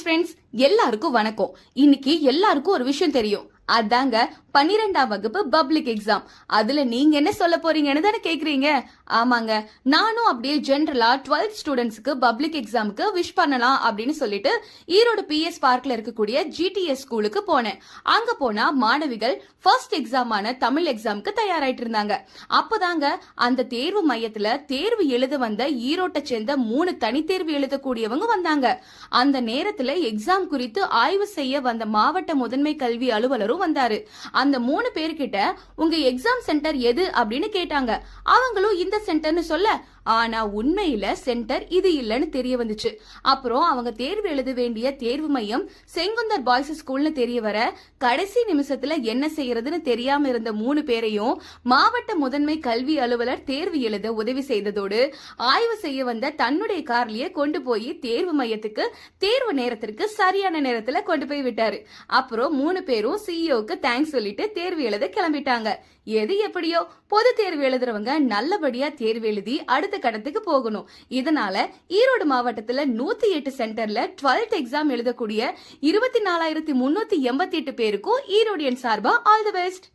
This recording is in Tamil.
ஃப்ரெண்ட்ஸ் எல்லாருக்கும் வணக்கம். இன்னைக்கு எல்லாருக்கும் ஒரு விஷயம் தெரியும். அதாங்க 12ஆம் வகுப்பு பப்ளிக் எக்ஸாம். அதுல நீங்க என்ன சொல்ல போறீங்கன்னு தானே கேக்குறீங்க. ஆமாங்க, நானும் அப்படியே ஜெனரலா 12th ஸ்டூடெண்ட்ஸ்க்கு பப்ளிக் எக்ஸாமுக்கு விஷ் பண்ணலாம் அப்படின்னு சொல்லிட்டு ஈரோடு PS பார்க்ல இருக்கக்கூடிய GTS ஸ்கூலுக்கு போனேன். அங்க போனா மாணவிகள் ஃபர்ஸ்ட் எக்ஸாமான தமிழ் எக்ஸாமுக்கு தயாராயிட்டு இருந்தாங்க. அப்பதாங்க அந்த தேர்வு மையத்துல தேர்வு எழுத வந்த ஈரோட்டை சேர்ந்த 3 தனித்தேர்வு எழுதக்கூடியவங்க வந்தாங்க. அந்த நேரத்துல எக்ஸாம் குறித்து ஆய்வு செய்ய வந்த மாவட்ட முதன்மை கல்வி அலுவலரும் வந்தாரு. அந்த 3 பேர்கிட்ட உங்க எக்ஸாம் சென்டர் எது அப்படின்னு கேட்டாங்க. அவங்களும் இந்த சென்டர்னு சொல்ல, ஆனா உண்மையில சென்டர் இது இல்லன்னு தெரிய வந்துச்சு. அப்புறம் அவங்க தேர்வு எழுத வேண்டிய தேர்வு மையம் செங்குந்தர் பாய்ஸ் ஸ்கூல்னு தெரிய வர, கடைசி நிமிஷத்துல என்ன செய்யறதுன்னு தெரியாம இருந்த 3 பேரையும் மாவட்ட முதன்மை கல்வி அலுவலர் தேர்வு எழுத உதவி செய்ததோடு ஆய்வு செய்ய வந்த தன்னுடைய கார்லயே கொண்டு போய் தேர்வு மையத்துக்கு தேர்வு நேரத்திற்கு சரியான நேரத்துல கொண்டு போய் விட்டாரு. அப்புறம் 3 பேரும் CEOக்கு தேங்க்ஸ் சொல்லிட்டு தேர்வு எழுத கிளம்பிட்டாங்க. எது எப்படியோ பொது தேர்வு எழுதுறவங்க நல்லபடியா தேர்வு எழுதி அடுத்த கடத்துக்கு போகணும். இதனால ஈரோடு மாவட்டத்துல 108 சென்டர்ல 12th எக்ஸாம் எழுதக்கூடிய 24,388 பேருக்கும் ஈரோடியன் சார்பா ஆல் தி பெஸ்ட்.